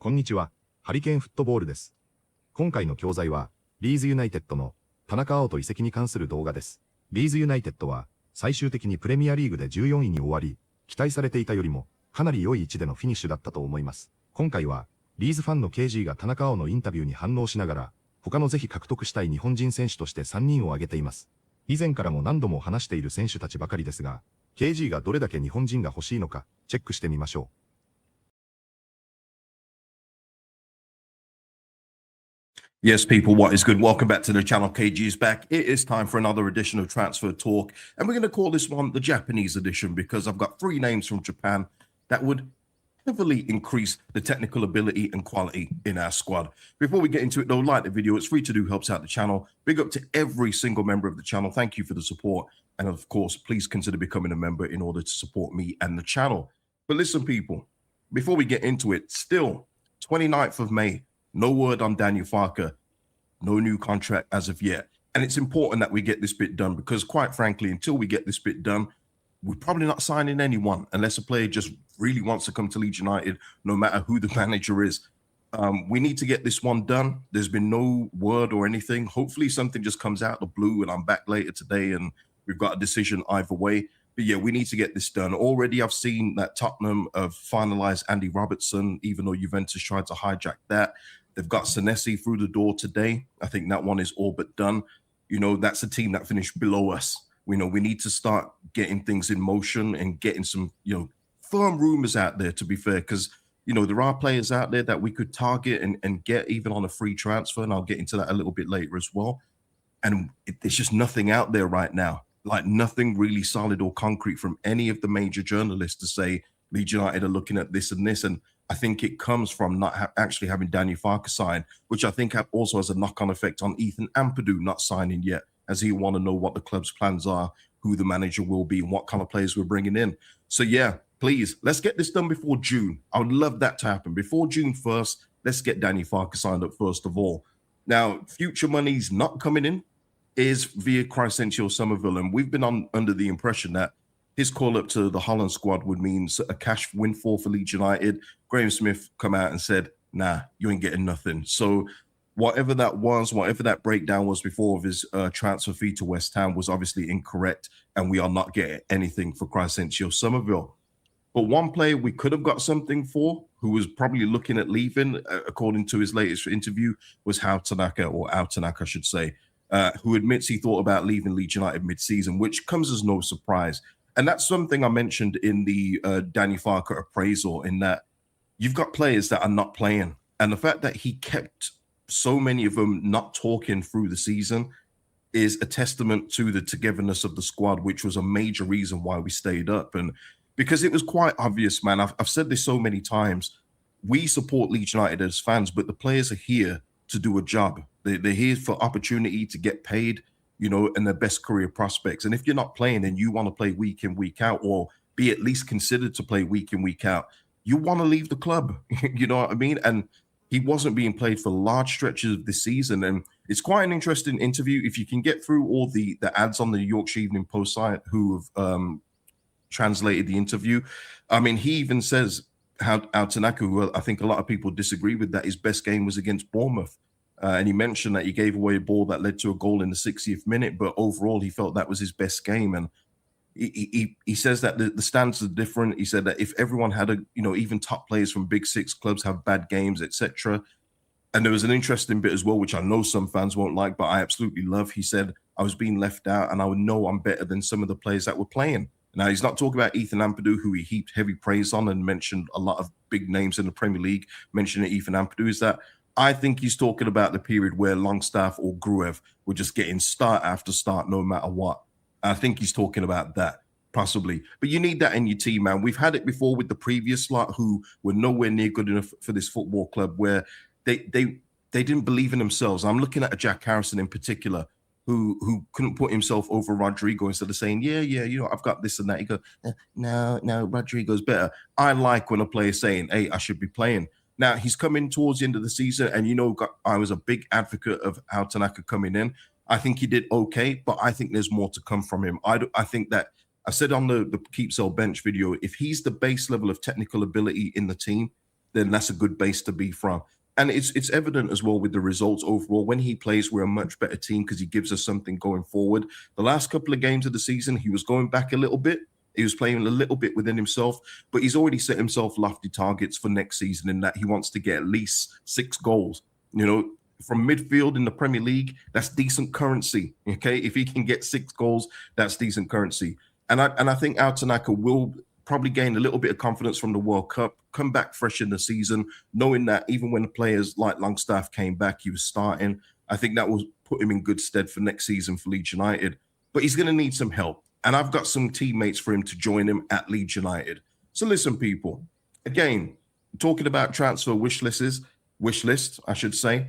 こんにちは、ハリケーンフットボールです。今回の教材は、リーズユナイテッドの田中碧と移籍に関する動画です。リーズユナイテッドは、最終的にプレミアリーグで14位に終わり、期待されていたよりも、かなり良い位置でのフィニッシュだったと思います。今回は、リーズファンのKageyが田中碧のインタビューに反応しながら、他のぜひ獲得したい日本人選手として3人を挙げています。以前からも何度も話している選手たちばかりですが、Kageyがどれだけ日本人が欲しいのか、チェックしてみましょう。Yes, people, what is good? Welcome back to the channel. Kagey is back. It is time for another edition of Transfer Talk, and we're going to call this one the Japanese edition because I've got 3 names from Japan that would heavily increase the technical ability and quality in our squad. Before we get into it, though, like the video. It's free to do, helps out the channel. Big up to every single member of the channel. Thank you for the support, and of course, please consider becoming a member in order to support me and the channel. But listen, people, before we get into it, still 29th of May. No word on Daniel Farke, no new contract as of yet. And it's important that we get this bit done because, quite frankly, until we get this bit done, we're probably not signing anyone unless a player just really wants to come to Leeds United, no matter who the manager is. We need to get this one done. There's been no word or anything. Hopefully something just comes out of the blue and I'm back later today and we've got a decision either way. But yeah, we need to get this done. Already I've seen that Tottenham have finalized Andy Robertson, even though Juventus tried to hijack that. They've got Senesi through the door today. I think that one is all but done. You know, that's a team that finished below us. We know we need to start getting things in motion and getting some, firm rumors out there, to be fair, because, there are players out there that we could target and get even on a free transfer. And I'll get into that a little bit later as well. And there's just nothing out there right now, like nothing really solid or concrete from any of the major journalists to say Leeds United are looking at this and this. And I think it comes from not actually having Daniel Farke sign, which I think also has a knock-on effect on Ethan Ampadu not signing yet, as he want to know what the club's plans are, who the manager will be, and what kind of players we're bringing in. So yeah, please, let's get this done before June. I would love that to happen. Before June 1st, let's get Daniel Farke signed up first of all. Now, future money's not coming in is via Crescencio Summerville, and we've been under the impression that his call up to the Holland squad would mean a cash windfall for Leeds United. Graham Smith come out and said, nah, you ain't getting nothing. So whatever that was, whatever that breakdown was before of his transfer fee to West Ham was obviously incorrect, and we are not getting anything for Crescencio Summerville. But one player we could have got something for, who was probably looking at leaving, according to his latest interview, was Tanaka, I should say, who admits he thought about leaving Leeds United mid-season, which comes as no surprise. And that's something I mentioned in the Danny Farke appraisal, in that you've got players that are not playing. And the fact that he kept so many of them not talking through the season is a testament to the togetherness of the squad, which was a major reason why we stayed up. And because it was quite obvious, man, I've said this so many times, we support Leeds United as fans, but the players are here to do a job. They're here for opportunity to get paid, and their best career prospects. And if you're not playing and you want to play week in, week out, or be at least considered to play week in, week out, you want to leave the club. You know what I mean? And he wasn't being played for large stretches of this season. And it's quite an interesting interview. If you can get through all the ads on the Yorkshire Evening Post site who have translated the interview, I mean, he even says how Tanaka, who I think a lot of people disagree with, that his best game was against Bournemouth. And he mentioned that he gave away a ball that led to a goal in the 60th minute, but overall he felt that was his best game. And he says that the standards are different. He said that if everyone had even top players from big 6 clubs have bad games, etc. And there was an interesting bit as well, which I know some fans won't like, but I absolutely love. He said, I was being left out and I would know I'm better than some of the players that were playing. Now, he's not talking about Ethan Ampadu, who he heaped heavy praise on and mentioned a lot of big names in the Premier League, mentioning Ethan Ampadu. Is that I think he's talking about the period where Longstaff or Gruev were just getting start after start, no matter what. I think he's talking about that, possibly. But you need that in your team, man. We've had it before with the previous lot who were nowhere near good enough for this football club, where they didn't believe in themselves. I'm looking at a Jack Harrison in particular, who couldn't put himself over Rodrigo instead of saying, yeah, I've got this and that. He goes, no, Rodrigo's better. I like when a player's saying, hey, I should be playing. Now, he's coming towards the end of the season, and I was a big advocate of how Tanaka coming in. I think he did okay, but I think there's more to come from him. I think that I said on the Keep Sell Bench video, if he's the base level of technical ability in the team, then that's a good base to be from. And it's evident as well with the results overall. When he plays, we're a much better team because he gives us something going forward. The last couple of games of the season, he was going back a little bit. He was playing a little bit within himself, but he's already set himself lofty targets for next season in that he wants to get at least 6 goals. You know, from midfield in the Premier League, that's decent currency. Okay, if he can get 6 goals, that's decent currency. And I think Tanaka will probably gain a little bit of confidence from the World Cup, come back fresh in the season, knowing that even when the players like Longstaff came back, he was starting. I think that will put him in good stead for next season for Leeds United. But he's going to need some help. And I've got some teammates for him to join him at Leeds United. So listen, people, again, talking about transfer wish lists, I should say,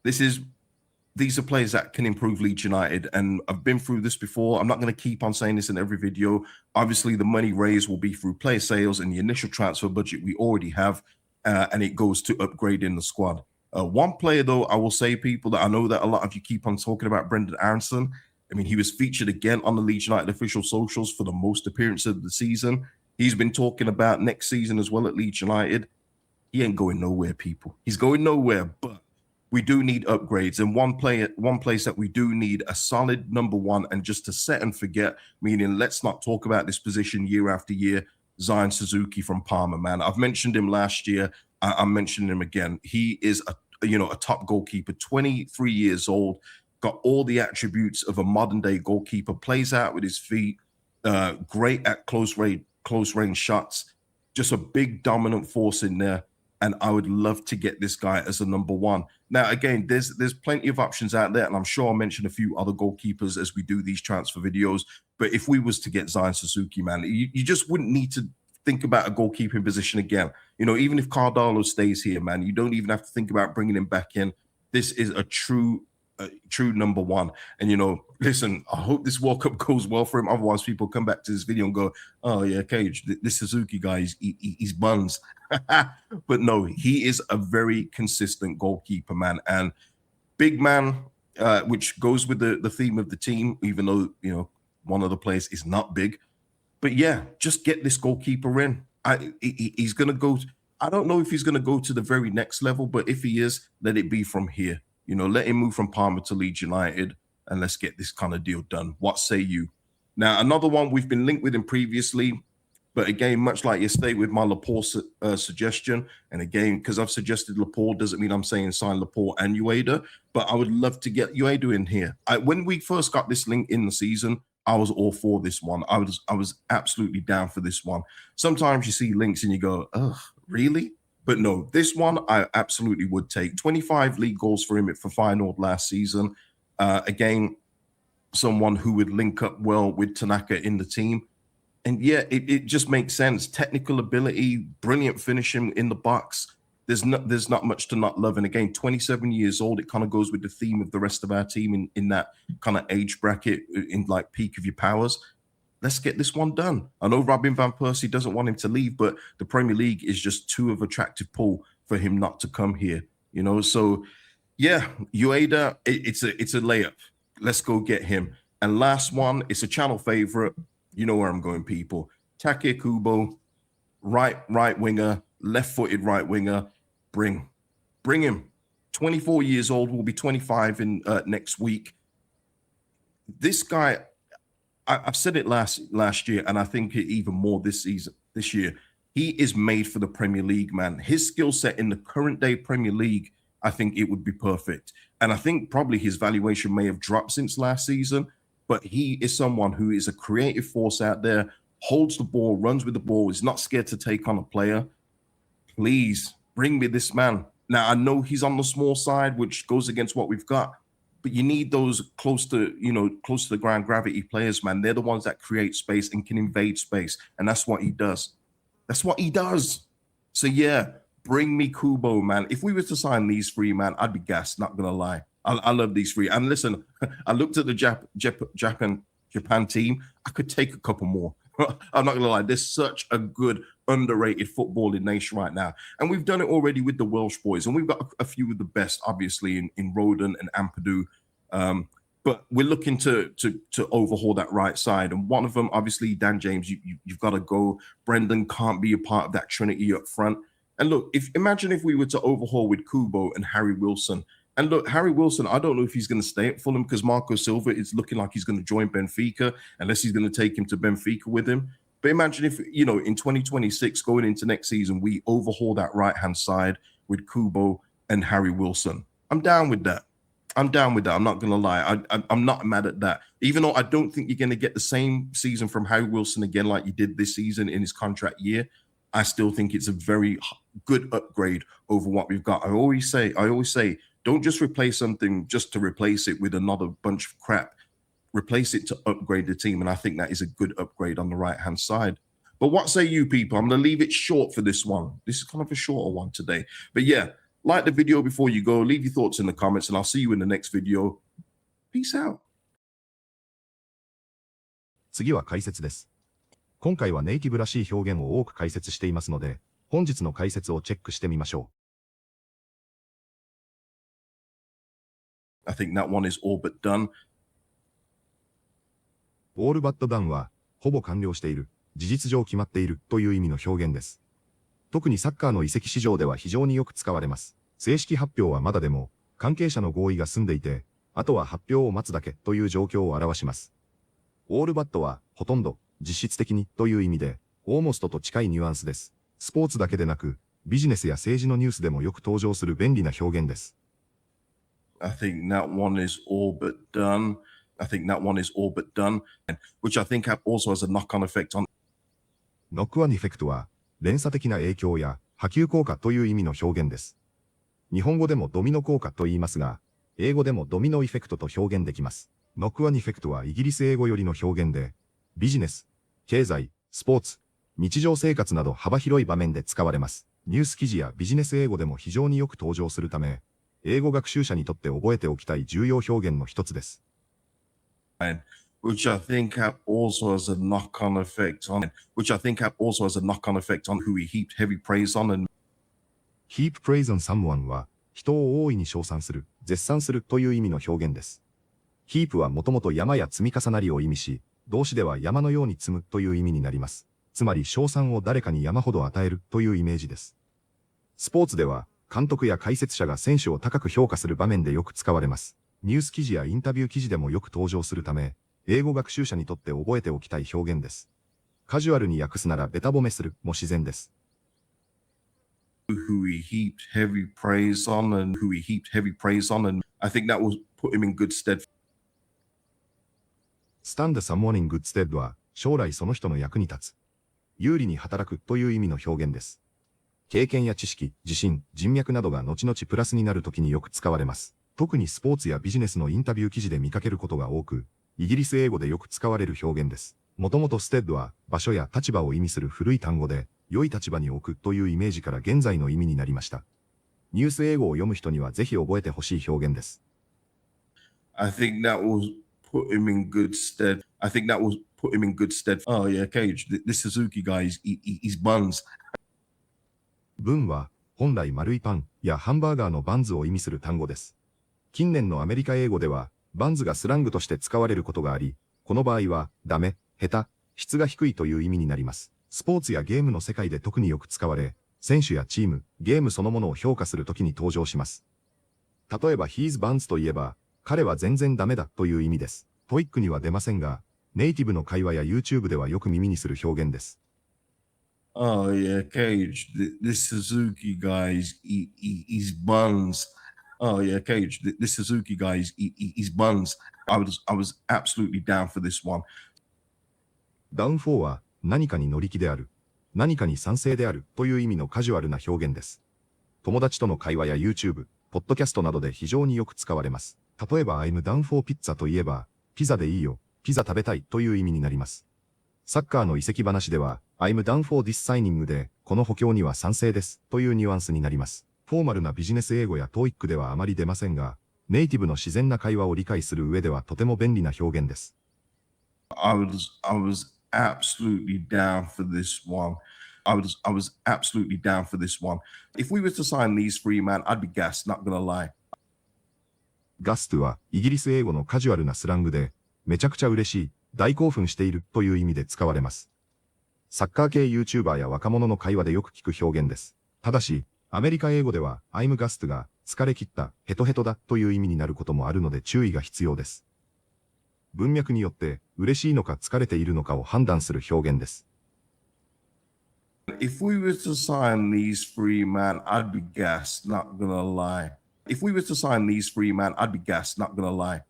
these are players that can improve Leeds United. And I've been through this before. I'm not going to keep on saying this in every video. Obviously, the money raised will be through player sales and the initial transfer budget we already have, and it goes to upgrading the squad. One player, though, I will say, people, that I know that a lot of you keep on talking about, Brendan Aronson. I mean, he was featured again on the Leeds United official socials for the most appearances of the season. He's been talking about next season as well at Leeds United. He ain't going nowhere, people. He's going nowhere, but we do need upgrades. And one place that we do need a solid number one and just to set and forget, meaning let's not talk about this position year after year, Zion Suzuki from Parma, man. I've mentioned him last year. I'm mentioning him again. He is a top goalkeeper, 23 years old. Got all the attributes of a modern day goalkeeper, plays out with his feet, great at close range shots, just a big dominant force in there. And I would love to get this guy as a number one. Now, again, there's plenty of options out there, and I'm sure I'll mention a few other goalkeepers as we do these transfer videos. But if we was to get Zion Suzuki, man, you just wouldn't need to think about a goalkeeping position again. You know, even if Cardalo stays here, man, you don't even have to think about bringing him back in. This is a true number one. And, you know, listen, I hope this World Cup goes well for him. Otherwise, people come back to this video and go, oh, yeah, Cage, this Suzuki guy, he's buns. But no, he is a very consistent goalkeeper, man. And big man, which goes with the theme of the team, even though, you know, one of the players is not big. But yeah, just get this goalkeeper in. He's going to go. I don't know if he's going to go to the very next level, but if he is, let it be from here. You know, let him move from Parma to Leeds United and let's get this kind of deal done. What say you? Now, another one we've been linked with him previously, but again, much like yesterday with my Laporte suggestion, and again, because I've suggested Laporte doesn't mean I'm saying sign Laporte and Ueda, but I would love to get Ueda in here. When we first got this link in the season, I was all for this one. I was absolutely down for this one. Sometimes you see links and you go, ugh, really? But no, this one I absolutely would take. 25 league goals for him for Feyenoord last season. Again, someone who would link up well with Tanaka in the team. And yeah, it just makes sense. Technical ability, brilliant finishing in the box. There's not much to not love. And again, 27 years old, it kind of goes with the theme of the rest of our team in that kind of age bracket, in like peak of your powers. Let's get this one done. I know Robin Van Persie doesn't want him to leave, but the Premier League is just too of attractive pull for him not to come here. You know, so yeah, Ueda, it's a layup. Let's go get him. And last one, it's a channel favorite. You know where I'm going, people. Take Kubo, right winger, left-footed right winger. Bring him. 24 years old, will be 25 in next week. This guy, I've said it last year, and I think it even more this year. He is made for the Premier League, man. His skill set in the current day Premier League, I think it would be perfect. And I think probably his valuation may have dropped since last season, but he is someone who is a creative force out there, holds the ball, runs with the ball, is not scared to take on a player. Please bring me this man. Now, I know he's on the small side, which goes against what we've got, but you need those close to the ground gravity players, man. They're the ones that create space and can invade space. And that's what he does. That's what he does. So yeah, bring me Kubo, man. If we were to sign these three, man, I'd be gassed, not gonna lie. I love these three. And listen, I looked at the Japan team. I could take a couple more. I'm not gonna lie. There's such a good, underrated footballing nation right now. And we've done it already with the Welsh boys. And we've got a few of the best, obviously, in Roden and Ampadu. But we're looking to overhaul that right side. And one of them, obviously, Dan James, you've got to go. Brendan can't be a part of that trinity up front. And look, imagine if we were to overhaul with Kubo and Harry Wilson. And look, Harry Wilson, I don't know if he's going to stay at Fulham because Marco Silva is looking like he's going to join Benfica, unless he's going to take him to Benfica with him. But imagine if, you know, in 2026, going into next season, we overhaul that right-hand side with Kubo and Harry Wilson. I'm down with that. I'm down with that. I'm not going to lie. I'm not mad at that. Even though I don't think you're going to get the same season from Harry Wilson again like you did this season in his contract year, I still think it's a very good upgrade over what we've got. I always say, don't just replace something just to replace it with another bunch of crap. Replace it to upgrade the team. And I think that is a good upgrade on the right-hand side. But what say you people? I'm going to leave it short for this one. This is kind of a shorter one today. But yeah, like the video before you go. Leave your thoughts in the comments, and I'll see you in the next video. Peace out. 次は解説です。今回はネイティブらしい表現を多く解説していますので、本日の解説をチェックしてみましょう。I think that one is all but done. all but done は、ほぼ完了している、事実上決まっているという意味の表現です。特にサッカーの移籍市場では非常によく使われます。正式発表はまだでも、関係者の合意が済んでいて、あとは発表を待つだけという状況を表します。all but は、ほとんど、実質的にという意味で、almost と近いニュアンスです。スポーツだけでなく、ビジネスや政治のニュースでもよく登場する便利な表現です。I think that one is all but done. I think that one is all but done, which I think also has a knock-on effect on. knock-on effect は、連鎖的な影響や波及効果という意味の表現です。日本語でもドミノ効果と言いますが、英語でもドミノエフェクトと表現できます。knock-on effectはイギリス英語よりの表現で、ビジネス、経済、スポーツ、日常生活など幅広い場面で使われます。ニュース記事やビジネス英語でも非常によく登場するため、英語学習者にとって覚えておきたい重要表現の一つです。Which I think also has a knock-on effect on, who he heaped heavy praise on. And heap praise on someone は、人を大いに称賛する、絶賛するという意味の表現です。heap はもともと山や積み重なりを意味し、動詞では山のように積むという意味になります。つまり称賛を誰かに山ほど与えるというイメージです。スポーツでは、監督や解説者が選手を高く評価する場面でよく使われます。ニュース記事やインタビュー記事でもよく登場するため、英語学習者にとって覚えておきたい表現です。カジュアルに訳すならベタ褒めするも自然です。who he heaped heavy praise on, and I think that will put him in good stead. stand someone in good stead は将来その人の役に立つ。有利に働くという意味の表現です。経験や知識、自信、人脈などが後々プラスになるときによく使われます。特にスポーツやビジネスのインタビュー記事で見かけることが多く、イギリス英語でよく使われる表現です。もともと stead は場所や立場を意味する古い単語で、良い立場に置くというイメージから現在の意味になりました。ニュース英語を読む人にはぜひ覚えてほしい表現です。I think that will put him in good stead. Oh yeah, Cage, this Suzuki guy, he's buns. ブンは本来丸いパンやハンバーガーのバンズを意味する単語です。近年のアメリカ英語ではバンズがスラングとして使われることがあり、この場合はダメ、下手、質が低いという意味になります。スポーツやゲームの世界で特によく使われ、選手やチーム、ゲームそのものを評価するときに登場します。例えば He's buns といえば、彼は全然ダメだという意味です。トイックには出ませんが、ネイティブの会話や YouTube ではよく耳にする表現です。Oh yeah, Cage, this Suzuki guy, he's buns. Oh yeah, Cage, this Suzuki guy, he's buns. I was absolutely down for this one. down for は何かに乗り気である、何かに賛成であるという意味のカジュアルな表現です。友達との会話や YouTube、ポッドキャストなどで非常によく使われます。例えば I'm down for pizza といえば、ピザでいいよ、ピザ食べたいという意味になります。サッカーの移籍話では、I'm down for this signing で、この補強には賛成ですというニュアンスになります。フォーマルなビジネス英語や TOEIC ではあまり出ませんが、ネイティブの自然な会話を理解する上ではとても便利な表現です。I was absolutely down for this one. If we were to sign these three, man, I'd be gassed, not gonna lie. ガストはイギリス英語のカジュアルなスラングで、めちゃくちゃ嬉しい、大興奮しているという意味で使われます。サッカー系 YouTuber や若者の会話でよく聞く表現です。ただし、アメリカ英語では、I'm gassed が、疲れ切った、ヘトヘトだという意味になることもあるので注意が必要です。文脈によって、嬉しいのか疲れているのかを判断する表現です。If we were to sign these three, man, I'd be gassed, not gonna lie. If we were to sign these three, man, I'd be gassed, not gonna lie.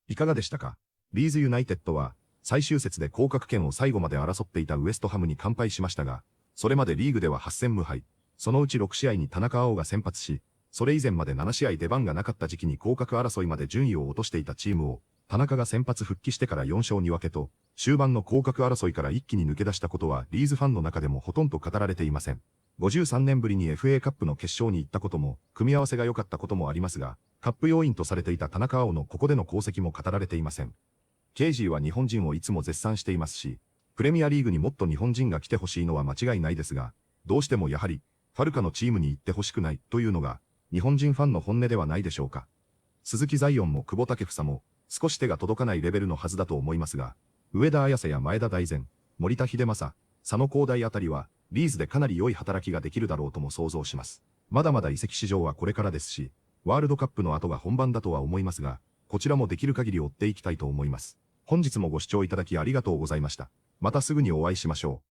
いかがでしたか？リーズユナイテッドは、最終節で降格圏を最後まで争っていたウエストハムに完敗しましたが、それまでリーグでは8戦無敗、そのうち6試合に田中碧が先発し、それ以前まで7試合出番がなかった時期に降格争いまで順位を落としていたチームを、田中が先発復帰してから4勝2分けと、終盤の降格争いから一気に抜け出したことはリーズファンの中でもほとんど語られていません。53年ぶりに FA カップの決勝に行ったことも、組み合わせが良かったこともありますが、カップ要員とされていた田中碧のここでの功績も語られていません。Kageyは日本人をいつも絶賛していますし、プレミアリーグにもっと日本人が来てほしいのは間違いないですが、どうしてもやはり、ファルカのチームに行ってほしくないというのが、日本人ファンの本音ではないでしょうか。鈴木彩艶も久保建英も、少し手が届かないレベルのはずだと思いますが、上田綺世や前田大然、森田秀政、佐野光大あたりは、リーズでかなり良い働きができるだろうとも想像します。まだまだ移籍市場はこれからですし、ワールドカップの後が本番だとは思いますが、こちらもできる限り追っていきたいと思います。本日もご視聴いただきありがとうございました。またすぐにお会いしましょう。